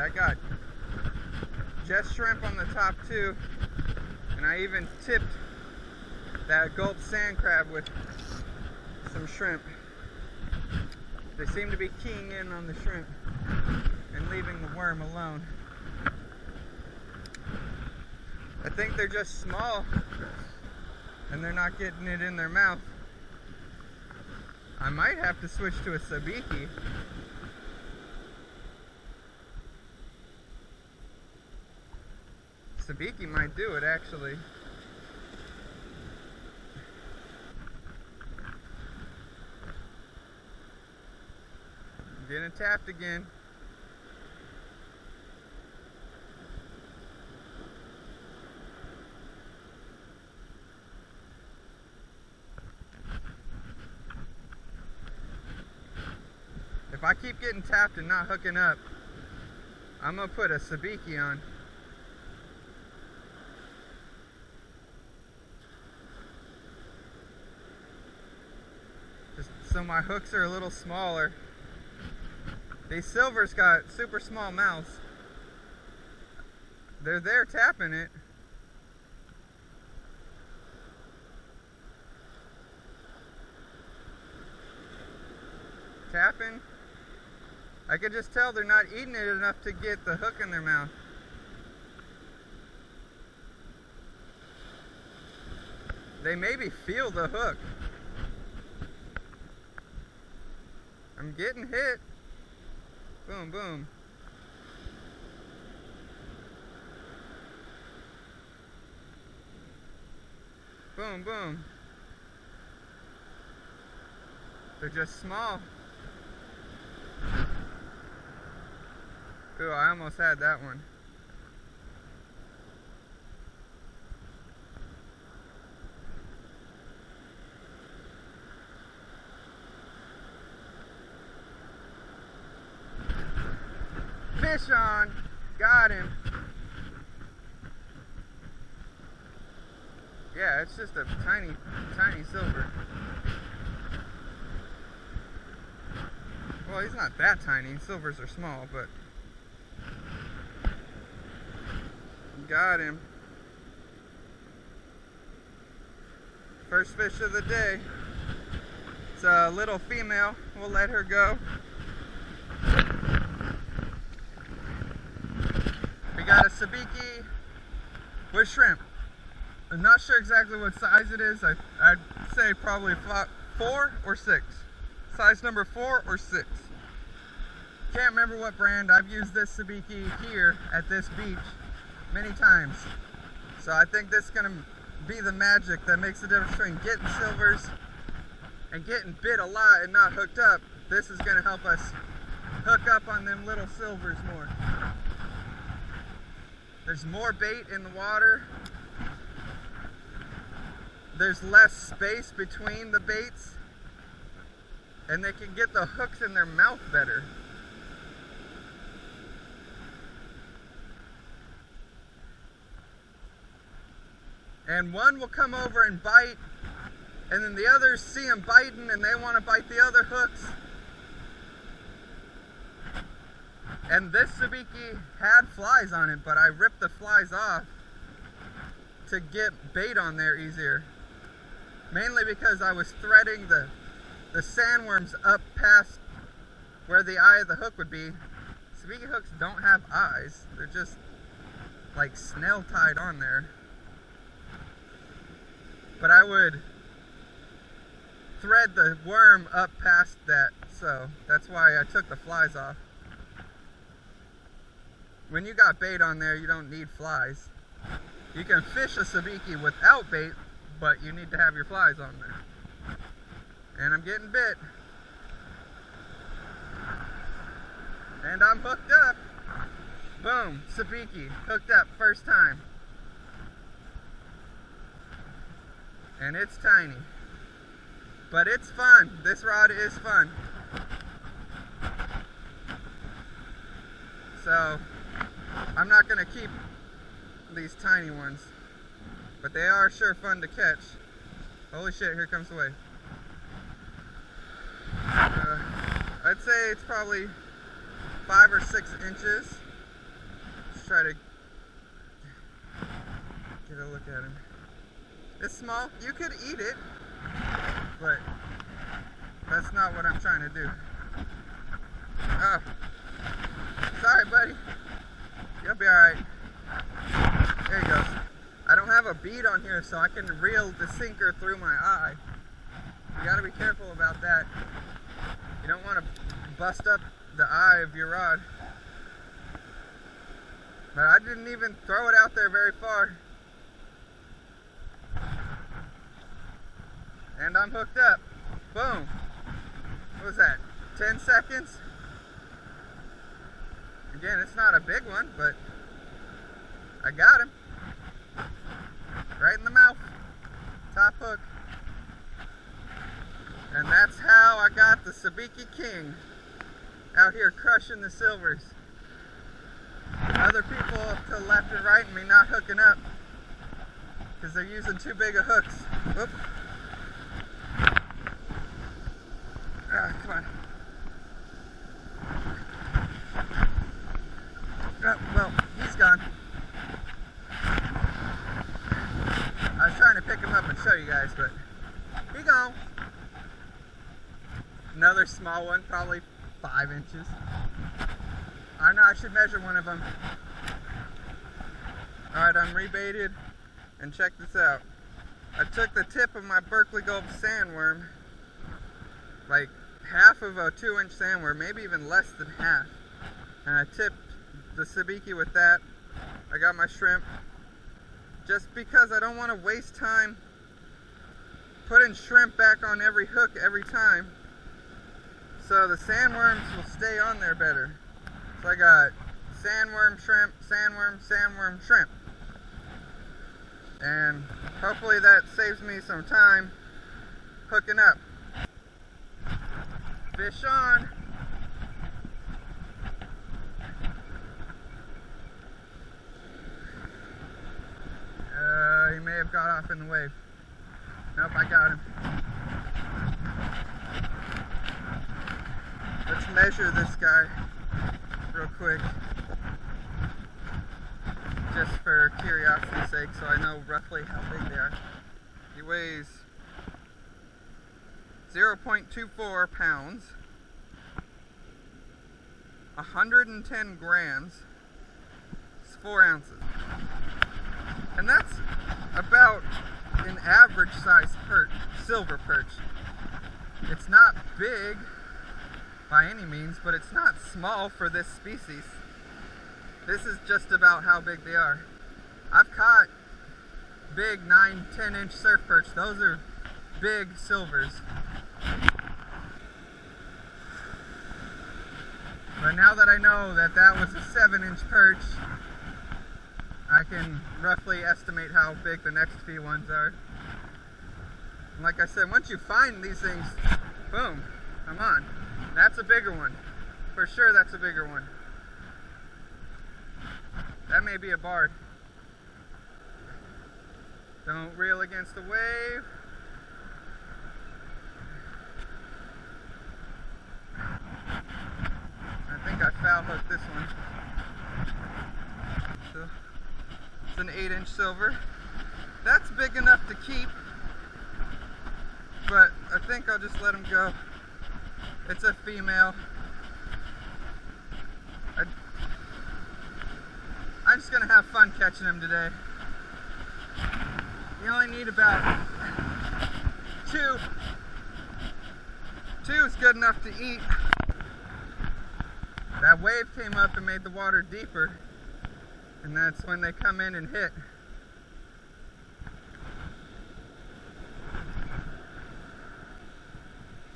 I got just shrimp on the top too, and I even tipped that gulp sand crab with some shrimp. They seem to be keying in on the shrimp and leaving the worm alone. I think they're just small and they're not getting it in their mouth. I might have to switch to a Sabiki. Sabiki might do it actually. I'm getting tapped again. If I keep getting tapped and not hooking up, I'm gonna put a Sabiki on. Just so my hooks are a little smaller. These silvers got super small mouths. They're there tapping it. Tapping. I could just tell they're not eating it enough to get the hook in their mouth. They maybe feel the hook. I'm getting hit. Boom, boom. Boom, boom. They're just small. Ooh, I almost had that one. Fish on. Got him. Yeah, it's just a tiny, tiny silver. Well, he's not that tiny. Silvers are small, but got him. First fish of the day. It's a little female. We'll let her go. We got a Sabiki with shrimp. I'm not sure exactly what size it is. I'd say probably 4 or 6. Size number 4 or 6. Can't remember what brand. I've used this Sabiki here at this beach many times. So I think this is going to be the magic that makes the difference between getting silvers and getting bit a lot and not hooked up. This is going to help us hook up on them little silvers more. There's more bait in the water. There's less space between the baits, and they can get the hooks in their mouth better. And one will come over and bite, and then the others see them biting and they want to bite the other hooks. And this Sabiki had flies on it, but I ripped the flies off to get bait on there easier. Mainly because I was threading the sandworms up past where the eye of the hook would be. Sabiki hooks don't have eyes. They're just like snail tied on there. But I would thread the worm up past that, so that's why I took the flies off. When you got bait on there, you don't need flies. You can fish a Sabiki without bait, but you need to have your flies on there. And I'm getting bit. And I'm hooked up. Boom, Sabiki, hooked up, first time. And it's tiny. But it's fun. This rod is fun. So, I'm not going to keep these tiny ones. But they are sure fun to catch. Holy shit, here comes the wave. I'd say it's probably 5 or 6 inches. Let's try to get a look at him. It's small. You could eat it, but that's not what I'm trying to do. Oh, sorry, buddy. You'll be alright. There he goes. I don't have a bead on here, so I can reel the sinker through my eye. You gotta be careful about that. You don't want to bust up the eye of your rod. But I didn't even throw it out there very far. And I'm hooked up. Boom. What was that? 10 seconds? Again, it's not a big one, but I got him. Right in the mouth. Top hook. And that's how I got the Sabiki King out here crushing the silvers. Other people to the left and right and me not hooking up because they're using too big of hooks. Whoop. Ah, come on. Oh, well, he's gone. I was trying to pick him up and show you guys, but he gone. Another small one, probably 5 inches. I know I should measure one of them. Alright, I'm rebaited, and check this out. I took the tip of my Berkeley Gold sandworm, like half of a 2-inch sandworm, maybe even less than half, and I tipped the Sabiki with that. I got my shrimp, just because I don't want to waste time putting shrimp back on every hook every time, so the sandworms will stay on there better. So I got sandworm, shrimp, sandworm, sandworm, shrimp. And hopefully that saves me some time hooking up. Fish on. He may have got off in the wave. Nope, I got him. Let's measure this guy real quick, just for curiosity's sake, so I know roughly how big they are. He weighs 0.24 pounds, 110 grams, it's 4 ounces. And that's about an average size perch, silver perch. It's not big by any means, but it's not small for this species. This is just about how big they are. I've caught big 9-10 inch surf perch. Those are big silvers. But now that I know that that was a 7-inch perch, I can roughly estimate how big the next few ones are. And like I said, once you find these things, boom, I'm on. That's a bigger one. For sure that's a bigger one. That may be a barred. Don't reel against the wave. I think I foul hooked this one. So it's an 8-inch silver. That's big enough to keep, but I think I'll just let him go. It's a female. I'm just gonna have fun catching them today. You only need about 2. 2 is good enough to eat. That wave came up and made the water deeper, and that's when they come in and hit.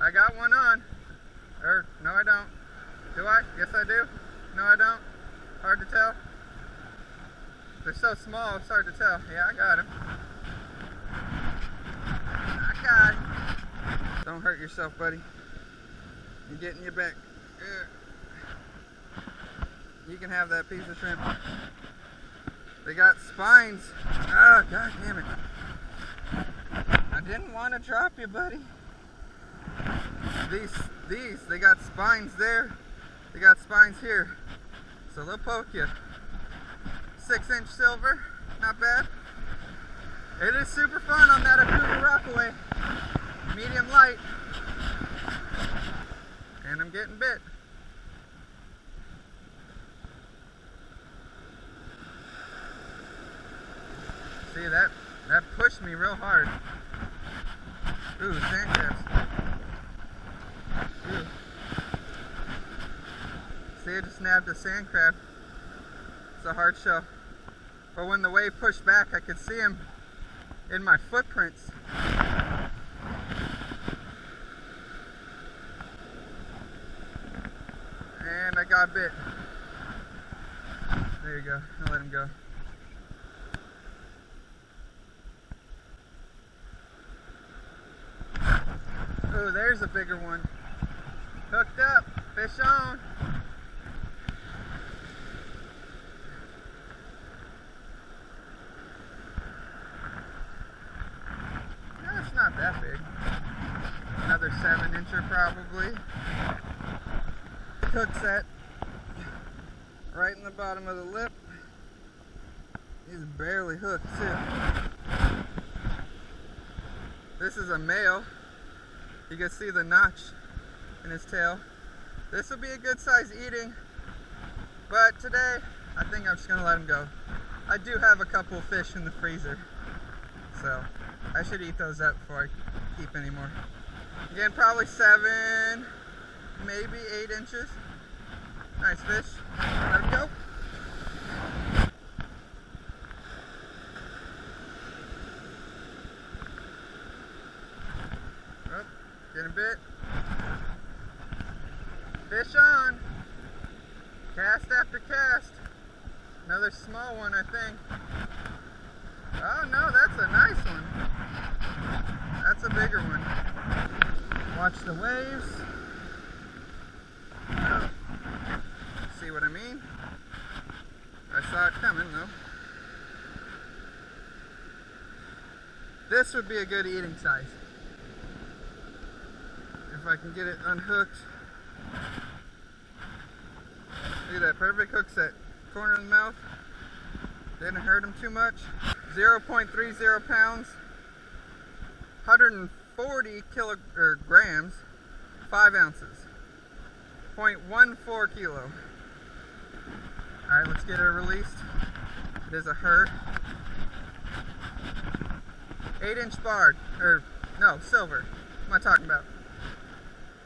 I got one on. Or, no I don't. Do I? Yes I do. No I don't. Hard to tell. They're so small, it's hard to tell. Yeah, I got him. I got him. Don't hurt yourself, buddy. You're getting your back. You can have that piece of shrimp. They got spines. Oh, god damn it. I didn't want to drop you, buddy. These, they got spines there. They got spines here. So they'll poke you. 6-inch silver, not bad. It is super fun on that Akuga Rockaway, medium light, and I'm getting bit. See, that pushed me real hard. Ooh, sand crabs. Ooh. See, I just nabbed a sand crab. It's a hard shell. But when the wave pushed back, I could see him in my footprints. And I got bit. There you go. I'll let him go. Ooh, there's a bigger one. Hooked up. Fish on. It's not that big. Another 7-incher probably. Hook set. Right in the bottom of the lip. He's barely hooked too. This is a male. You can see the notch in his tail. This will be a good size eating, but today I think I'm just gonna let him go. I do have a couple of fish in the freezer, so I should eat those up before I keep any more. Again, probably 7, maybe 8 inches. Nice fish. Let him go. Oh, getting a bit. Fish on. Cast after cast. Another small one, I think. Oh no, that's a nice one. That's a bigger one. Watch the waves. Oh. See what I mean? I saw it coming though. This would be a good eating size. If I can get it unhooked. Look at that, perfect hook set. Corner of the mouth. Didn't hurt him too much. 0.30 pounds. 140 kilograms. 5 ounces. 0.14 kilo. Alright, let's get her released. It is a her. 8-inch barred. Or, no, silver. What am I talking about?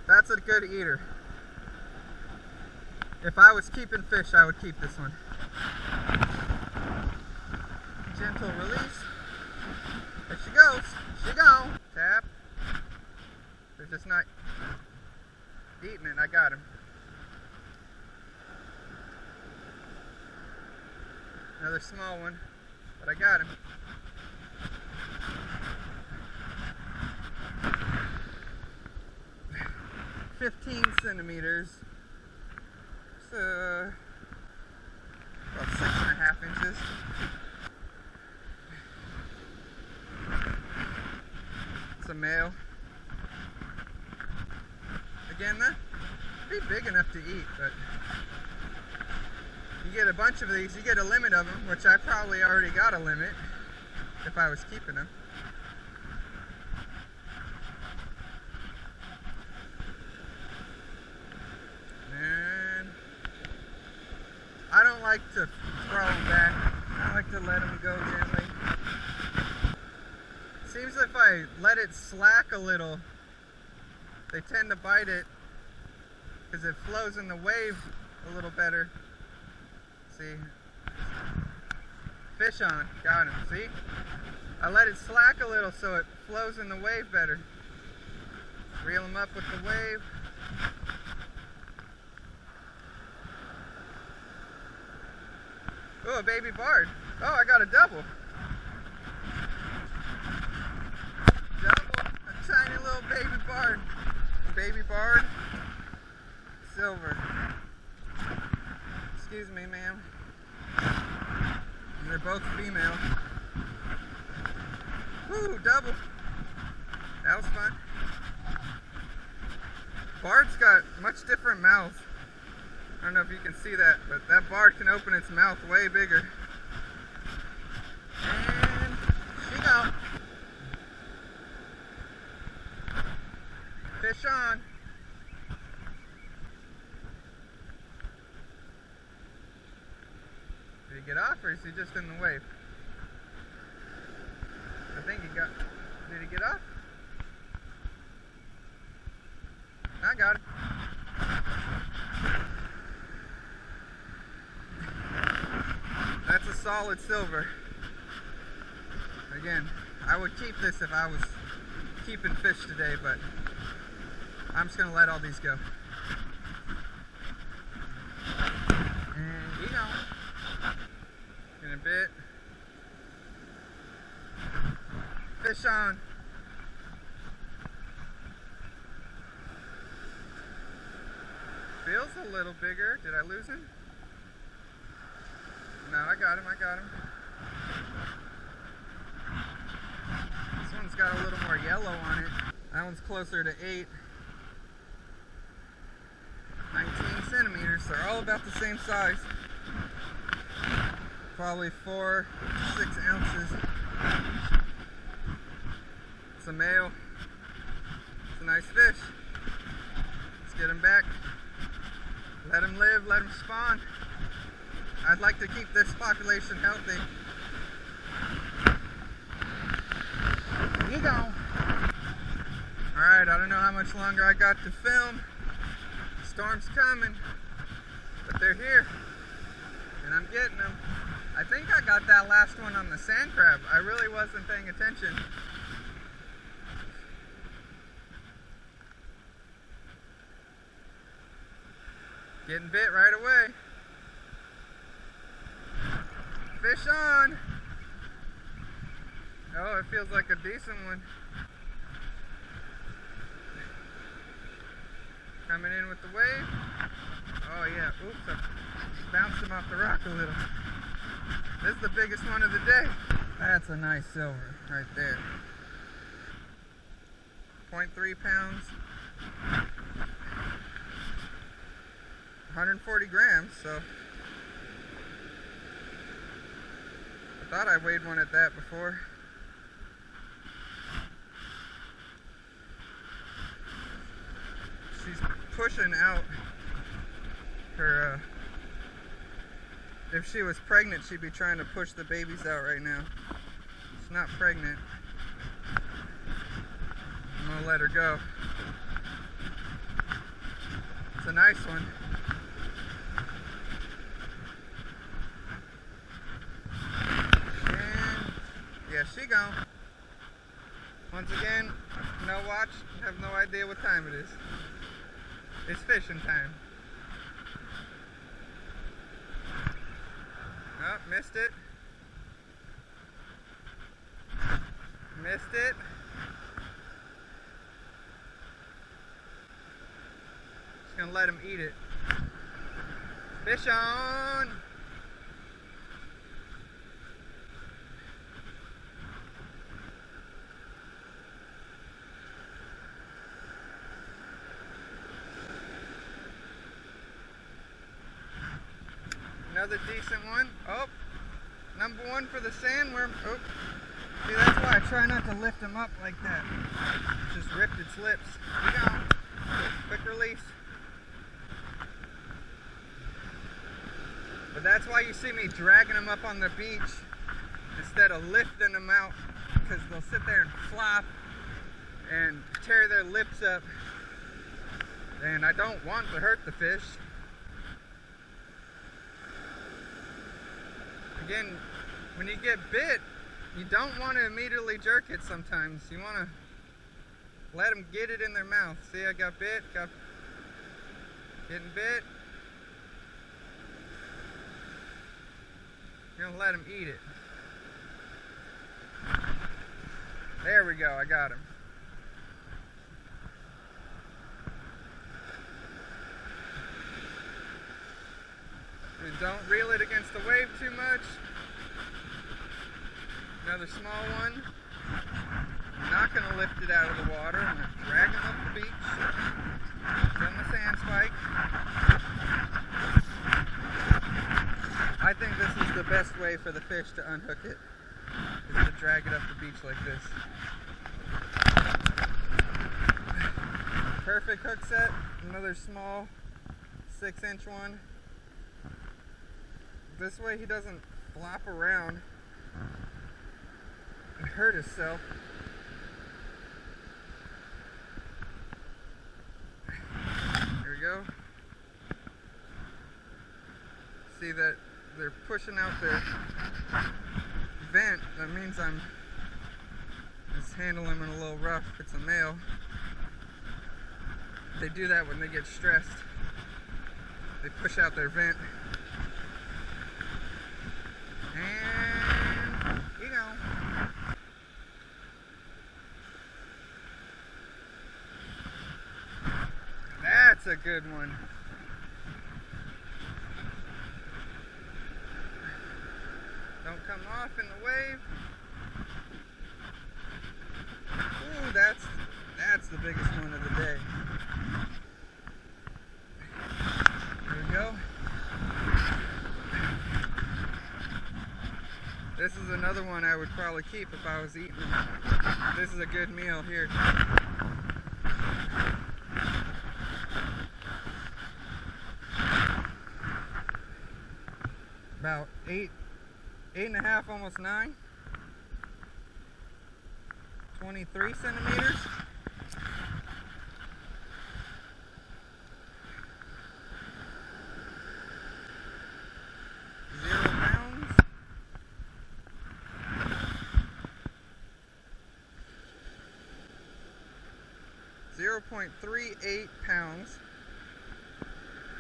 That's a good eater. If I was keeping fish, I would keep this one. Gentle release. There she goes. She gone. Tap. They're just not eating it. I got him. Another small one, but I got him. $15 centimeters. So about 6.5 inches. It's a male. Again, that'd be big enough to eat, but you get a bunch of these, you get a limit of them, which I probably already got a limit if I was keeping them. And I don't like to throw them back. I like to let them go gently. Seems if I let it slack a little, they tend to bite it because it flows in the wave a little better. See? Fish on. Got him. See? I let it slack a little so it flows in the wave better. Reel him up with the wave. Oh, a baby barred. Oh, I got a double. Double. A tiny little baby barred. Baby barred. Silver. Excuse me, ma'am. And they're both female. Woo, double. That was fun. Bard's got much different mouths. I don't know if you can see that, but that bard can open its mouth way bigger. Fish on. Did he get off or is he just in the wave? I think he got, did he get off? I got it. That's a solid silver. Again, I would keep this if I was keeping fish today, but I'm just gonna let all these go. And you know, in a bit. Fish on. Feels a little bigger. Did I lose him? No, I got him, I got him. This one's got a little more yellow on it. That one's closer to 8. 19 centimeters. They're all about the same size. Probably 4 to 6 ounces. It's a male. It's a nice fish. Let's get him back. Let him live, let him spawn. I'd like to keep this population healthy. There you go. Alright, I don't know how much longer I got to film. The storm's coming, but they're here. And I'm getting them. I think I got that last one on the sand crab. I really wasn't paying attention. Getting bit right away. Fish on. Oh, it feels like a decent one. Coming in with the wave. Oh yeah, oops, I bounced him off the rock a little. This is the biggest one of the day. That's a nice silver right there. 0.3 pounds. 140 grams, so I thought I weighed one at that before. She's pushing out her, if she was pregnant, she'd be trying to push the babies out right now. She's not pregnant. I'm gonna let her go. It's a nice one. Yeah, she gone. Once again, no watch, have no idea what time it is. It's fishing time. Oh, missed it. Missed it. Just gonna let him eat it. Fish on! Another decent one. Oh, number one for the sandworm. Oh, see, that's why I try not to lift them up like that. It just ripped its lips. You go. Quick release. But that's why you see me dragging them up on the beach instead of lifting them out, because they'll sit there and flop and tear their lips up. And I don't want to hurt the fish. Again, when you get bit, you don't want to immediately jerk it sometimes. You want to let them get it in their mouth. See, I got bit, getting bit. You're going to let them eat it. There we go, I got him. Don't reel it against the wave too much. Another small one. I'm not going to lift it out of the water. I'm going to drag him up the beach. From the sand spike. I think this is the best way for the fish to unhook it, is to drag it up the beach like this. Perfect hook set, another small 6-inch one. This way he doesn't flop around and hurt himself. There we go. See that they're pushing out their vent. That means I'm just handling them a little rough. It's a male. They do that when they get stressed. They push out their vent. And, you know. That's a good one. Don't come off in the wave. Ooh, that's the biggest one of the day. There we go. This is another one I would probably keep if I was eating them. This is a good meal here. About 8.5, almost 9. 23 centimeters. £0. 0.38 pounds.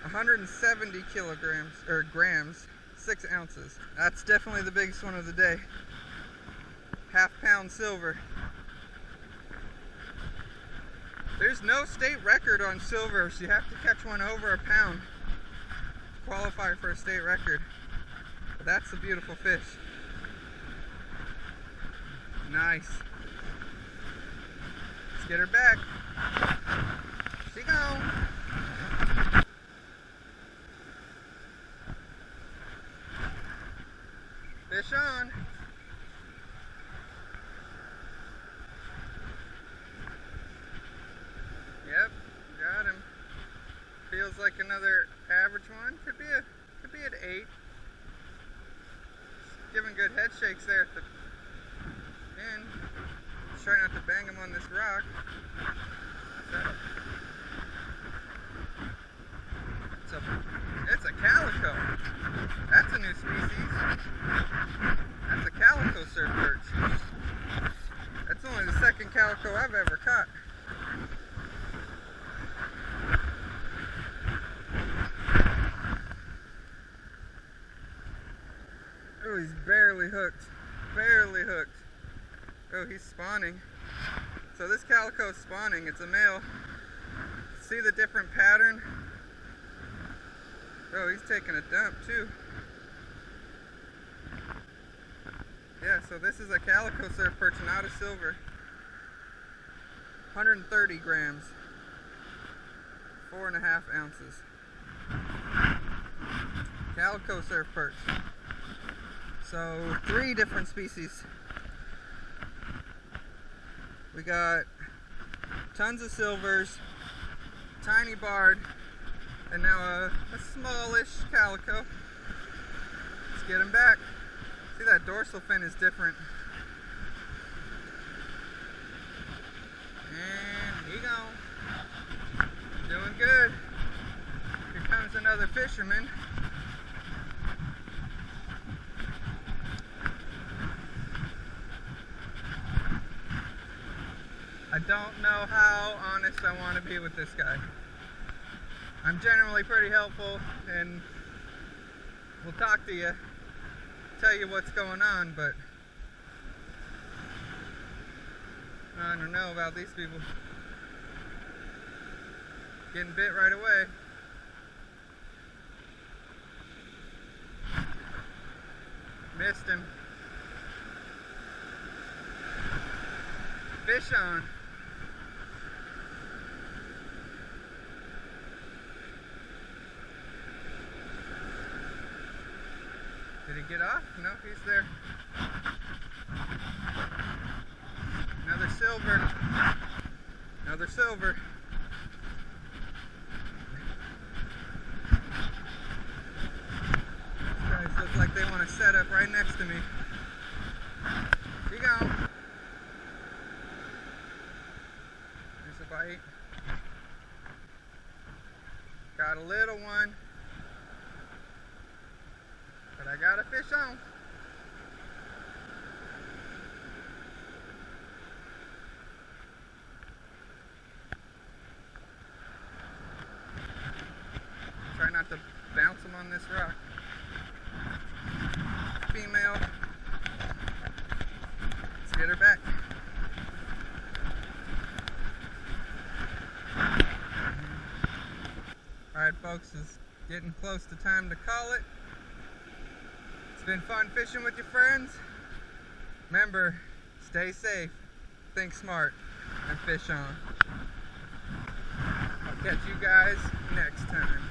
170 kilograms, or grams. 6 ounces. That's definitely the biggest one of the day. Half-pound silver. There's no state record on silver, so you have to catch one over a pound to qualify for a state record. But that's a beautiful fish. Nice. Let's get her back. She gone. Fish on. Yep, got him. Feels like another average one. Could be at 8. Just giving good head shakes there at the end. Just try not to bang him on this rock. It's a calico. That's a new species. That's a calico surfperch. That's only the second calico I've ever caught. Oh, he's barely hooked. Barely hooked. Oh, he's spawning. So this calico is spawning. It's a male. See the different pattern? Oh, he's taking a dump too. Yeah, so this is a calico surfperch, not a silver. 130 grams. 4.5 ounces. Calico surfperch. So 3 different species. We got tons of silvers, tiny barred, and now a smallish calico. Let's get him back. See, that dorsal fin is different. And he gone. Doing good. Here comes another fisherman. I don't know how honest I want to be with this guy. I'm generally pretty helpful and will talk to you, tell you what's going on, but I don't know about these people. Getting bit right away. Missed him. Fish on. Did he get off? No, he's there. Another silver. Another silver. like they want to set up right next to me. She gone. There's a bite. Got a little one. But I got a fish on. Try not to bounce them on this rock. Female. Let's get her back. Alright folks, it's getting close to time to call it. It's been fun fishing with your friends. Remember, stay safe, think smart, and fish on. I'll catch you guys next time.